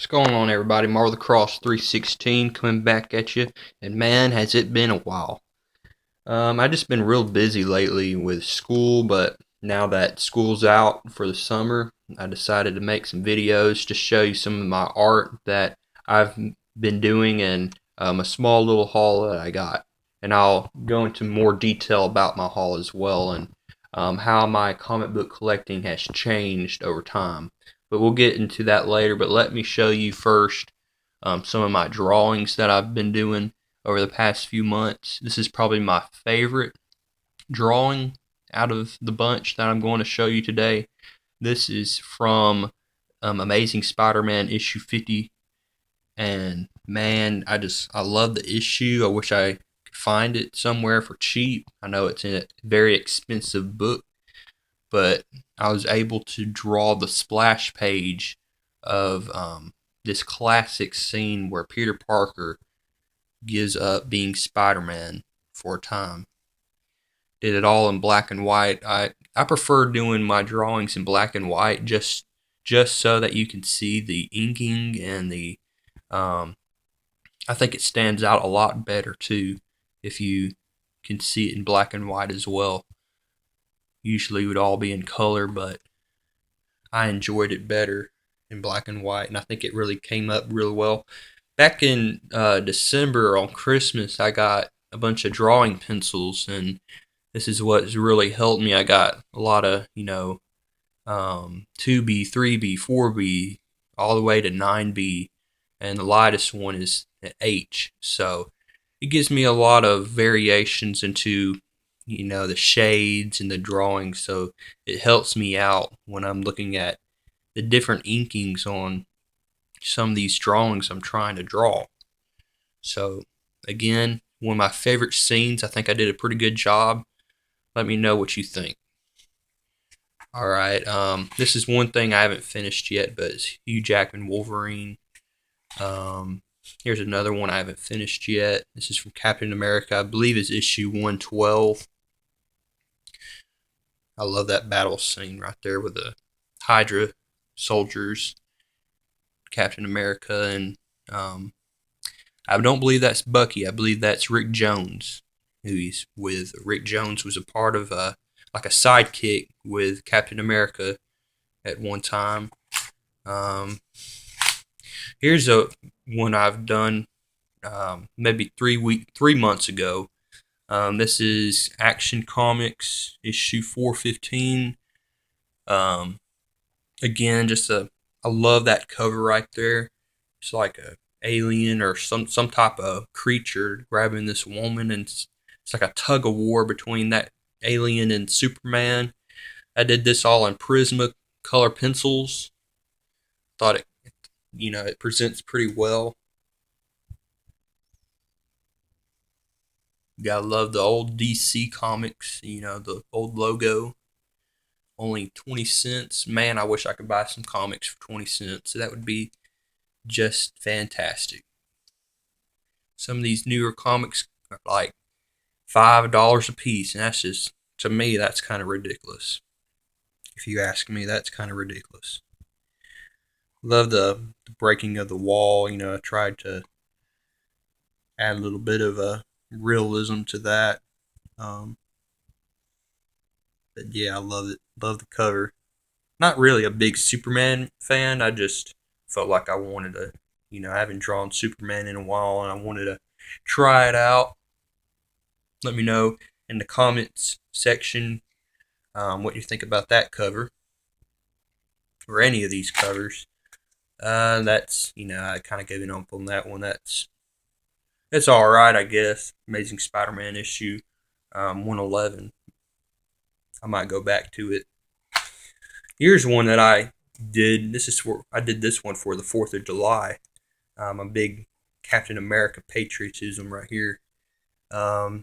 going on, everybody? Marvel the Cross 316 coming back at you, and man, has it been a while. I've just been real busy lately with school, but now that school's out for the summer, I decided to make some videos to show you some of my art that I've been doing and a small little haul that I got. And I'll go into more detail about my haul as well and how my comic book collecting has changed over time. But we'll get into that later. But let me show you first some of my drawings that I've been doing over the past few months. This is probably my favorite drawing out of the bunch that I'm going to show you today. This is from Amazing Spider-Man issue 50, and man, I love the issue. I wish I could find it somewhere for cheap. I know it's in a very expensive book, but I was able to draw the splash page of this classic scene where Peter Parker gives up being Spider-Man for a time. Did it all in black and white. I prefer doing my drawings in black and white just so that you can see the inking and the I think it stands out a lot better too if you can see it in black and white as well. Usually it would all be in color, but I enjoyed it better in black and white, and I think it really came up real well. Back in December on Christmas, I got a bunch of drawing pencils, and this is what's really helped me. I got a lot of, 2B, 3B, 4B, all the way to 9B, and the lightest one is an H. So it gives me a lot of variations into, the shades and the drawings. So it helps me out when I'm looking at the different inkings on some of these drawings I'm trying to draw. So again, one of my favorite scenes. I think I did a pretty good job. Let me know what you think. Alright, this is one thing I haven't finished yet, but it's Hugh Jackman Wolverine. Here's another one I haven't finished yet. This is from Captain America. I believe it's issue 112. I love that battle scene right there with the Hydra soldiers, Captain America, and I don't believe that's Bucky. I believe that's Rick Jones, who he's with. Rick Jones was a part of like a sidekick with Captain America at one time. Here's a one I've done maybe 3 months ago. This is Action Comics issue 415. Again, I love that cover right there. It's like a alien or some type of creature grabbing this woman, and it's like a tug of war between that alien and Superman. I did this all on Prisma color pencils. Thought it presents pretty well. You gotta love the old DC comics, the old logo. Only 20 cents. Man, I wish I could buy some comics for 20 cents. That would be just fantastic. Some of these newer comics are like $5 a piece, and that's just, to me, that's kind of ridiculous. If you ask me, that's kind of ridiculous. Love the breaking of the wall. I tried to add a little bit of a realism to that. But yeah, I love it. Love the cover. Not really a big Superman fan. I just felt like I wanted to, I haven't drawn Superman in a while, and I wanted to try it out. Let me know in the comments section what you think about that cover or any of these covers. That's, I kind of gave it up on that one. It's all right, I guess. Amazing Spider-Man issue 111. I might go back to it. Here's one that I did. I did this one for the 4th of July. A big Captain America patriotism right here. I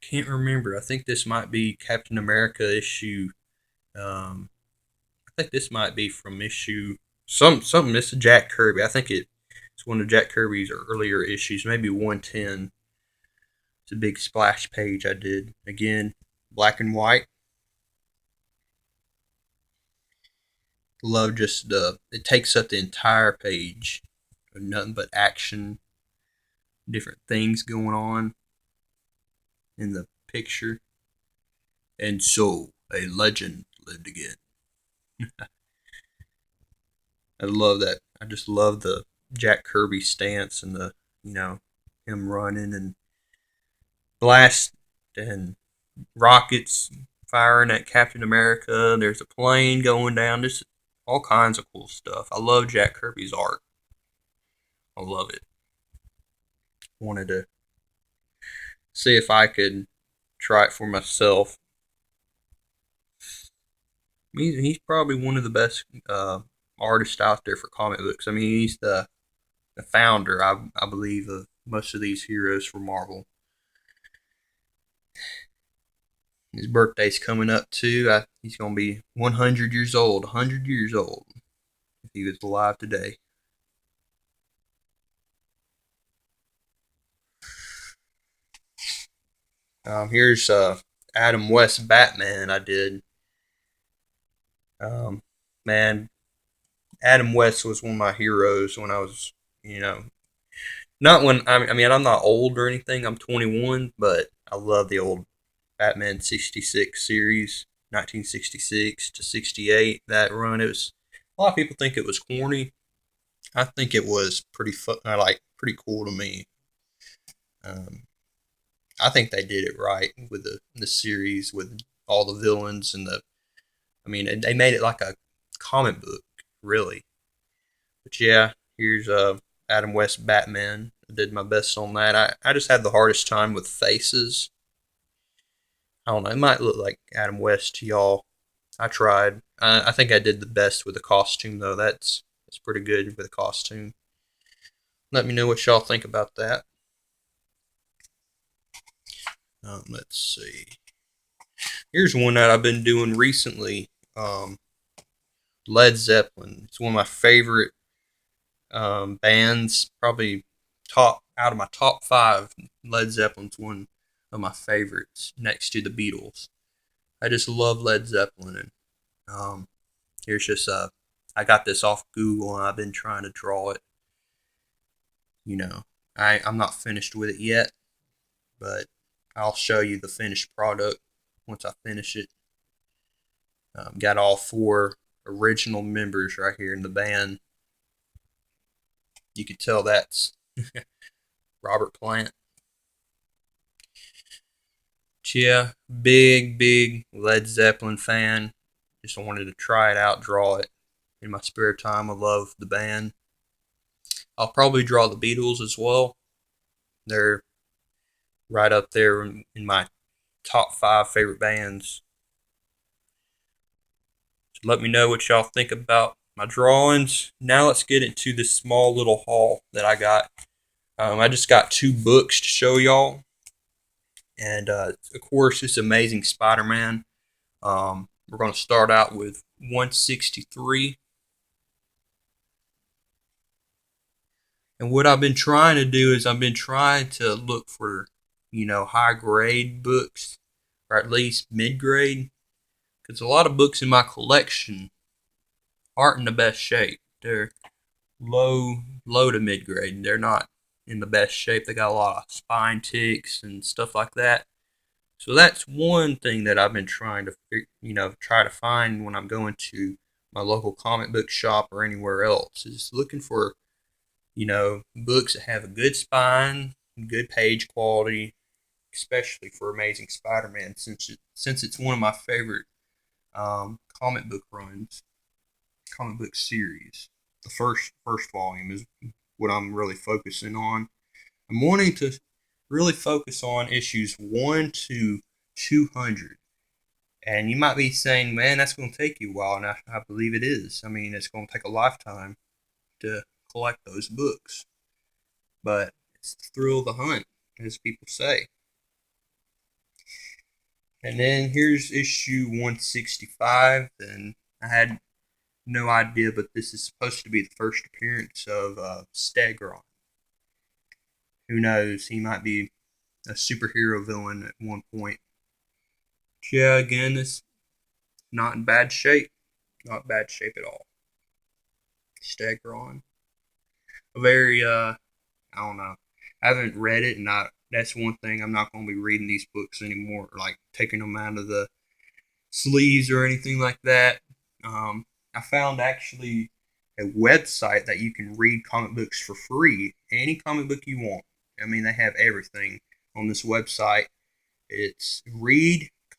can't remember. I think this might be Captain America issue. I think this might be from issue something. This is Jack Kirby. I think it's one of Jack Kirby's earlier issues, maybe 110. It's a big splash page I did. Again, black and white. Love just it takes up the entire page. Nothing but action, different things going on in the picture. And so a legend lived again. I love that. I just love the Jack Kirby stance and the, you know, him running and blast and rockets firing at Captain America. There's a plane going down. Just all kinds of cool stuff. I love Jack Kirby's art. I love it. Wanted to see if I could try it for myself. He's probably one of the best artists out there for comic books. I mean, he's the founder, I believe, of most of these heroes for Marvel. His birthday's coming up too. He's going to be 100 years old. 100 years old if he was alive today. Here's Adam West Batman. I did. Um, Man, Adam West was one of my heroes when I was, you know, not when I mean I'm not old or anything. I'm 21, but I love the old Batman 66 series, 1966 to 68. That run, it was a lot of people think it was corny. I think it was pretty fun. I like pretty cool to me. Um, I think they did it right with the series with all the villains and the. I mean, they made it like a comic book, really. But yeah, here's Adam West Batman. I did my best on that. I just had the hardest time with faces. I don't know. It might look like Adam West to y'all. I tried. I think I did the best with the costume though. That's pretty good with the costume. Let me know what y'all think about that. Let's see. Here's one that I've been doing recently. Led Zepplin. It's one of my favorite bands. Probably top out of my top five. Led Zeppelin's one of my favorites, next to the Beatles. I just love Led Zeppelin, and here's just I got this off Google, and I've been trying to draw it. You know, I'm not finished with it yet, but I'll show you the finished product once I finish it. Got all four original members right here in the band. You could tell that's Robert Plant. Yeah, big Led Zeppelin fan. Just wanted to try it out, draw it in my spare time. I love the band. I'll probably draw the Beatles as well. They're right up there in my top five favorite bands. So let me know what y'all think about my drawings. Now let's get into this small little haul that I got. I just got two books to show y'all. And of course, it's Amazing Spider-Man. We're going to start out with 163. And what I've been trying to do is I've been trying to look for, high grade books, or at least mid grade, because a lot of books in my collection aren't in the best shape. They're low to mid grade. They're not in the best shape. They got a lot of spine ticks and stuff like that. So that's one thing that I've been trying to, try to find when I'm going to my local comic book shop or anywhere else, is looking for, books that have a good spine, good page quality, especially for Amazing Spider-Man, since it's one of my favorite comic book runs, comic book series. The first volume is what I'm really focusing on. I'm wanting to really focus on issues 1 to 200. And you might be saying, man, that's going to take you a while, and I believe it is. I mean, it's going to take a lifetime to collect those books. But it's the thrill of the hunt, as people say. And then here's issue 165, and I had no idea, but this is supposed to be the first appearance of Stegron. Who knows? He might be a superhero villain at one point. Yeah, again, it's not in bad shape. Not bad shape at all. Stegron. A very I don't know. I haven't read it, and that's one thing I'm not going to be reading these books anymore, like taking them out of the sleeves or anything like that. I found actually a website that you can read comic books for free, any comic book you want. I mean, they have everything on this website. It's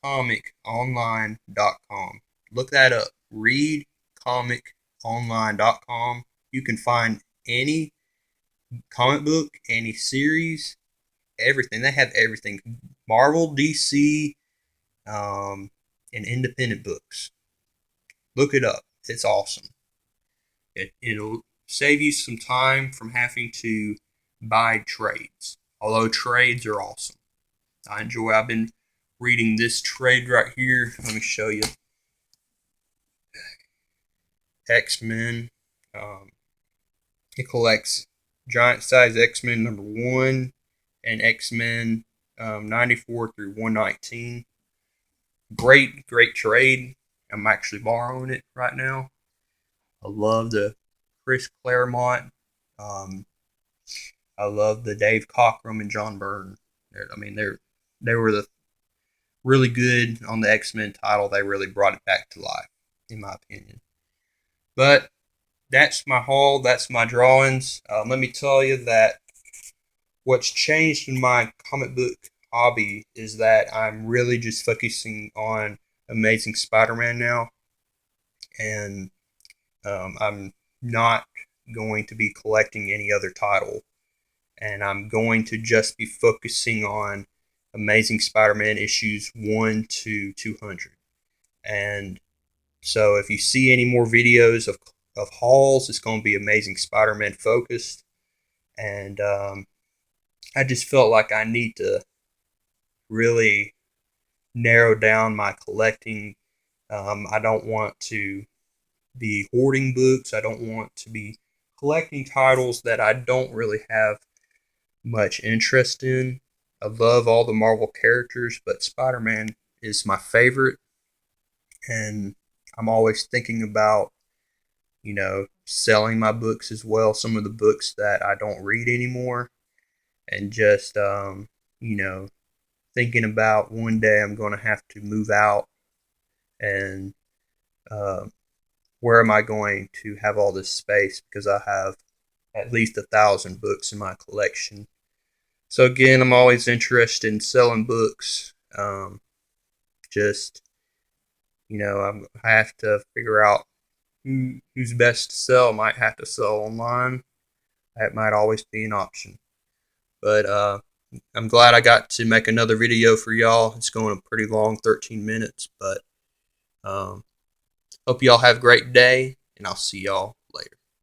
readcomiconline.com. Look that up. Readcomiconline.com. You can find any comic book, any series, everything. They have everything. Marvel, DC, and independent books. Look it up. It's awesome. It'll save you some time from having to buy trades. Although trades are awesome. I've been reading this trade right here. Let me show you. X-Men. It collects giant size X-Men number 1 and X-Men 94 through 119. Great trade. I'm actually borrowing it right now. I love the Chris Claremont. I love the Dave Cockrum and John Byrne. They were the really good on the X-Men title. They really brought it back to life, in my opinion. But that's my haul. That's my drawings. Let me tell you that what's changed in my comic book hobby is that I'm really just focusing on Amazing Spider-Man now, and I'm not going to be collecting any other title, and I'm going to just be focusing on Amazing Spider-Man issues 1 to 200. And so if you see any more videos of hauls, it's going to be Amazing Spider-Man focused. And I just felt like I need to really narrow down my collecting. I don't want to be hoarding books. I don't want to be collecting titles that I don't really have much interest in. I love all the Marvel characters, but Spider-Man is my favorite. And I'm always thinking about, selling my books as well. Some of the books that I don't read anymore. And just, thinking about one day I'm going to have to move out, and where am I going to have all this space, because I have at least 1,000 books in my collection. So again, I'm always interested in selling books. I have to figure out who's best to sell. I might have to sell online. That might always be an option. But I'm glad I got to make another video for y'all. It's going a pretty long, 13 minutes. But hope y'all have a great day, and I'll see y'all